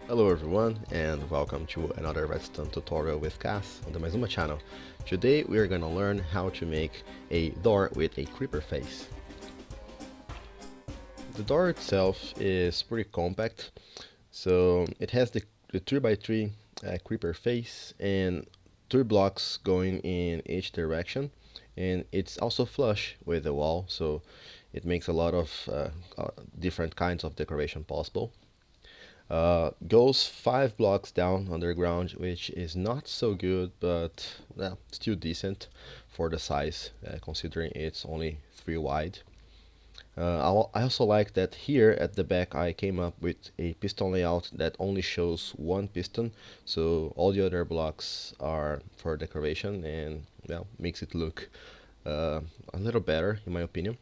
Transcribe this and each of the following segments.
Hello everyone and welcome to another redstone tutorial with Cass on the Maizuma channel. Today we are gonna learn how to make a door with a creeper face. The door itself is pretty compact, so it has the 3x3 creeper face and 3 blocks going in each direction, and it's also flush with the wall, so it makes a lot of different kinds of decoration possible. Goes 5 blocks down underground, which is not so good, but well, still decent for the size, considering it's only 3 wide. I also like that here at the back I came up with a piston layout that only shows one piston, so all the other blocks are for decoration and well, makes it look a little better in my opinion.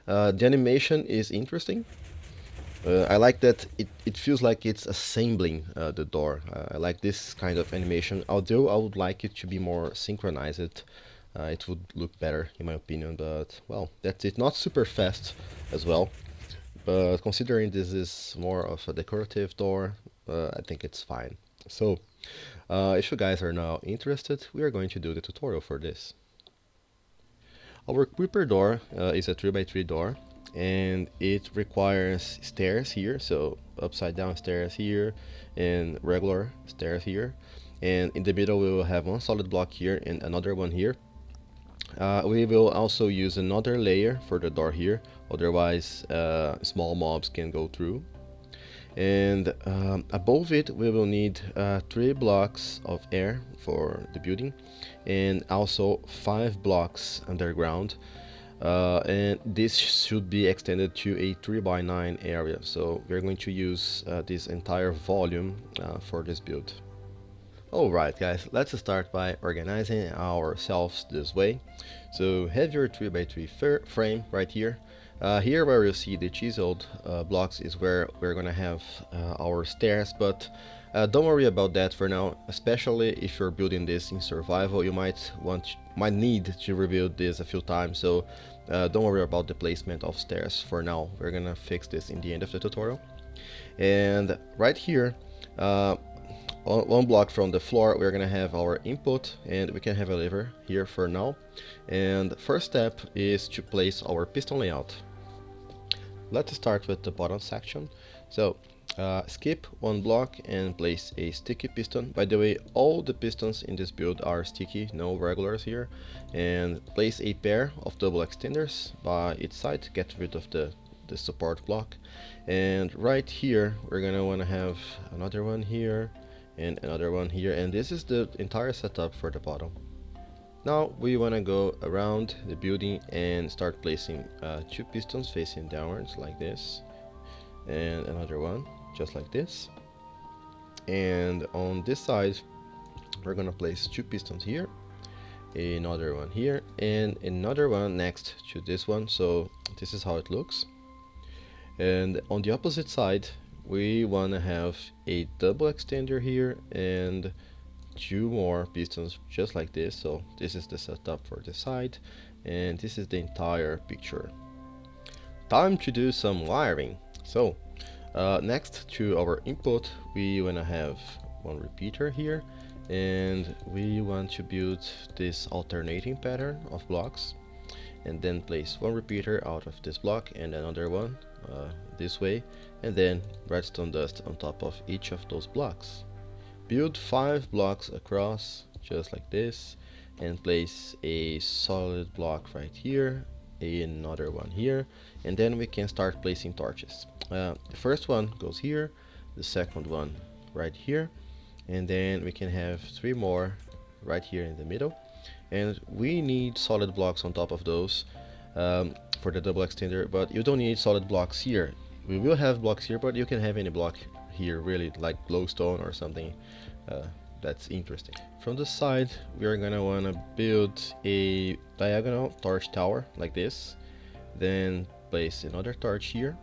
The animation is interesting. I like that it feels like it's assembling the door. I like this kind of animation, although I would like it to be more synchronized. It would look better in my opinion, but well, that's it. Not super fast as well, but considering this is more of a decorative door, I think it's fine. So, if you guys are now interested, we are going to do the tutorial for this. Our creeper door is a 3x3 door, and it requires stairs here, so upside down stairs here and regular stairs here, and in the middle we will have one solid block here and another one here. We will also use another layer for the door here, otherwise small mobs can go through. And above it we will need 3 blocks of air for the building, and also 5 blocks underground, and this should be extended to a 3x9 area, so we're going to use this entire volume for this build. Alright guys, let's start by organizing ourselves this way. So have your 3x3 frame right here. Here where you see the chiseled blocks is where we're gonna have our stairs, but don't worry about that for now. Especially if you're building this in survival, you might need to rebuild this a few times, so don't worry about the placement of stairs for now. We're gonna fix this in the end of the tutorial. And right here, one block from the floor, we're gonna have our input, and we can have a lever here for now. And first step is to place our piston layout. Let's start with the bottom section. So skip one block and place a sticky piston. By the way, all the pistons in this build are sticky, no regulars here. And place a pair of double extenders by each side, get rid of the support block. And right here we're gonna want to have another one here and another one here, and this is the entire setup for the bottom. Now we want to go around the building and start placing 2 pistons facing downwards like this, and another one just like this. And on this side we're gonna place 2 pistons here, another one here, and another one next to this one, so this is how it looks. And on the opposite side we want to have a double extender here and 2 more pistons just like this. So this is the setup for the side, and this is the entire picture. Time to do some wiring. So next to our input we want to have one repeater here, and we want to build this alternating pattern of blocks, and then place one repeater out of this block and another one this way, and then redstone dust on top of each of those blocks. Build 5 blocks across just like this, and place a solid block right here, another one here, and then we can start placing torches. The first one goes here, the second one right here, and then we can have 3 more right here in the middle. And we need solid blocks on top of those for the double extender, but you don't need solid blocks here. We will have blocks here, but you can have any block here, really, like glowstone or something that's interesting. From the side we are gonna want to build a diagonal torch tower like this, then place another torch here,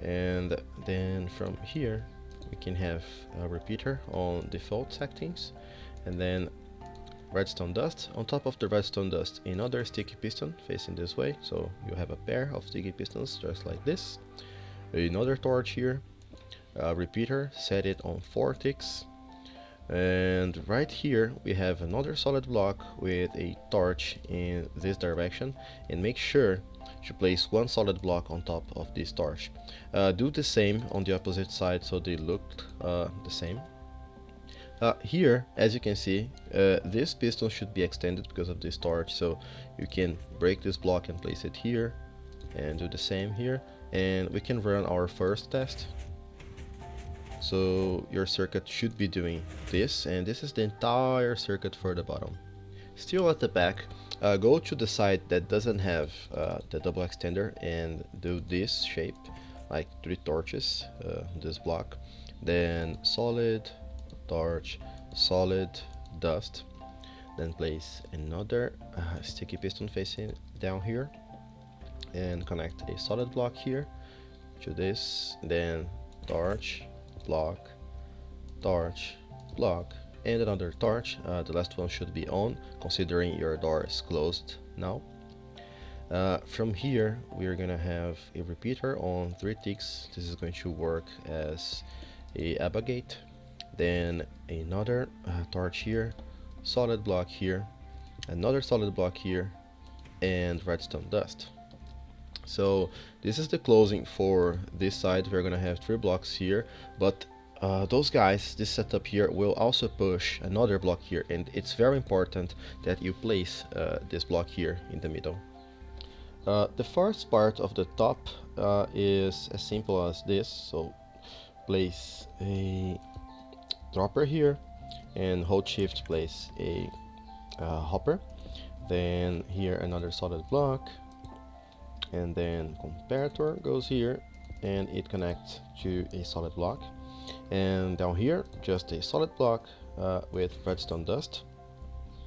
and then from here we can have a repeater on default settings, and then redstone dust. On top of the redstone dust, another sticky piston facing this way, so you have a pair of sticky pistons just like this. Another torch here, repeater, set it on 4 ticks. And right here we have another solid block with a torch in this direction, and make sure to place one solid block on top of this torch. Do the same on the opposite side so they look the same. Here, as you can see, this piston should be extended because of this torch, so you can break this block and place it here, and do the same here, and we can run our first test. So your circuit should be doing this, and this is the entire circuit for the bottom. Still at the back, go to the side that doesn't have the double extender and do this shape, like 3 torches, this block, then solid, torch, solid, dust, then place another sticky piston facing down here, and connect a solid block here to this, then torch, block, torch, block, and another torch. The last one should be on, considering your door is closed now. From here we are gonna have a repeater on 3 ticks. This is going to work as a ABBA gate, then another torch here, solid block here, another solid block here, and redstone dust. So this is the closing for this side. We're gonna have 3 blocks here, but those guys, this setup here will also push another block here, and it's very important that you place this block here in the middle. The first part of the top is as simple as this. So place a dropper here and hold shift, place a hopper, then here another solid block, and then comparator goes here and it connects to a solid block, and down here just a solid block with redstone dust.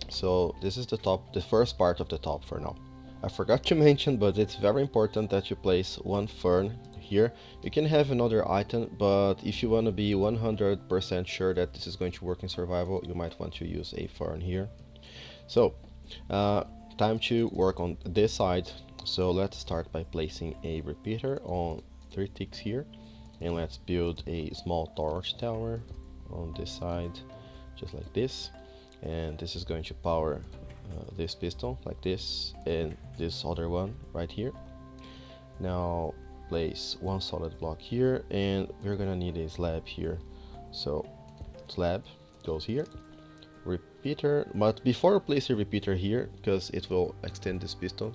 So this is the top, the first part of the top for now. I forgot to mention, but it's very important that you place one fern here. You can have another item, but if you want to be 100% sure that this is going to work in survival, you might want to use a fern here. So time to work on this side. So let's start by placing a repeater on 3 ticks here, and let's build a small torch tower on this side, just like this, and this is going to power this piston like this, and this other one right here. Now place one solid block here, and we're gonna need a slab here, so slab goes here, repeater, but before I place a repeater here, because it will extend this piston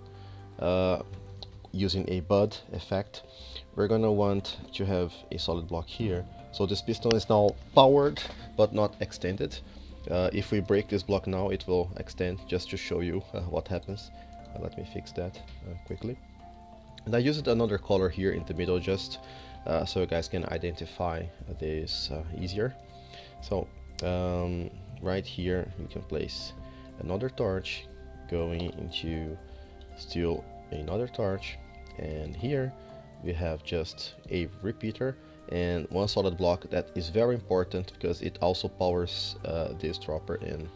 using a bud effect, we're gonna want to have a solid block here. So this piston is now powered but not extended. If we break this block now, it will extend, just to show you what happens. Let me fix that quickly. And I used another color here in the middle, just so you guys can identify this easier. So right here you can place another torch going into still another torch, and here we have just a repeater and one solid block. That is very important because it also powers this dropper and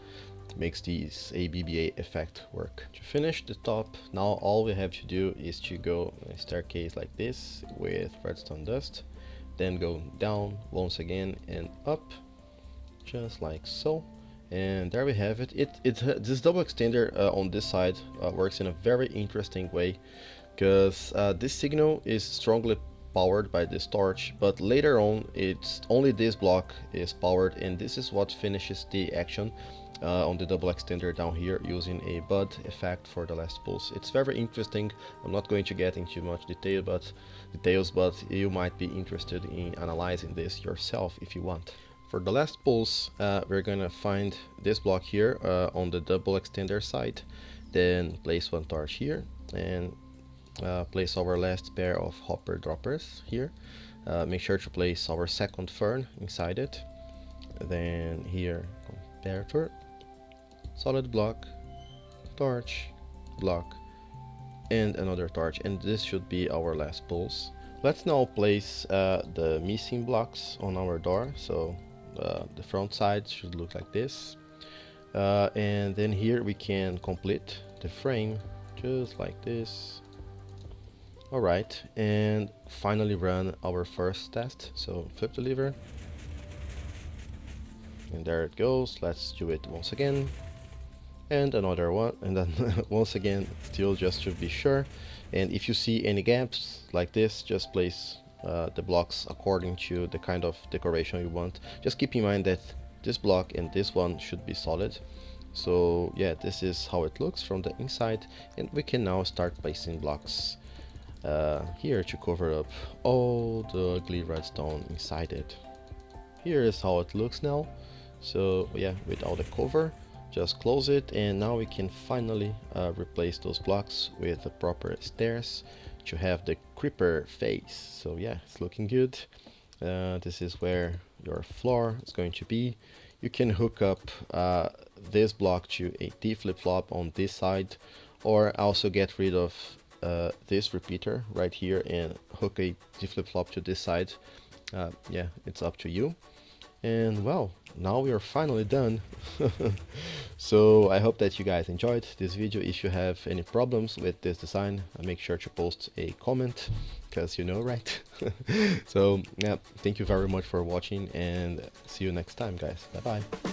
makes this ABBA effect work. To finish the top, now all we have to do is to go a staircase like this with redstone dust, then go down once again and up, just like so. And there we have it. This double extender on this side works in a very interesting way, because this signal is strongly powered by this torch, but later on it's only this block is powered, and this is what finishes the action on the double extender down here using a bud effect for the last pulse. It's very interesting. I'm not going to get into much details, but you might be interested in analyzing this yourself if you want. For the last pulse, we're gonna find this block here on the double extender side, then place one torch here, and place our last pair of hopper droppers here. Make sure to place our second fern inside it, then here comparator, solid block, torch, block, and another torch, and this should be our last pulse. Let's now place the missing blocks on our door. So the front side should look like this, and then here we can complete the frame just like this, Alright, and finally run our first test. So flip the lever, and there it goes. Let's do it once again, and another one, and then once again, still just to be sure. And if you see any gaps like this, just place the blocks according to the kind of decoration you want. Just keep in mind that this block and this one should be solid. So yeah, this is how it looks from the inside, and we can now start placing blocks here to cover up all the ugly redstone inside it. Here is how it looks now. So yeah, without the cover, just close it, and now we can finally replace those blocks with the proper stairs to have the creeper face. So yeah, it's looking good. This is where your floor is going to be. You can hook up this block to a D flip-flop on this side, or also get rid of this repeater right here and hook a D flip-flop to this side. Yeah, it's up to you. And well, now we are finally done. So I hope that you guys enjoyed this video. If you have any problems with this design, make sure to post a comment, because you know, right? So yeah, thank you very much for watching, and see you next time, guys. Bye bye.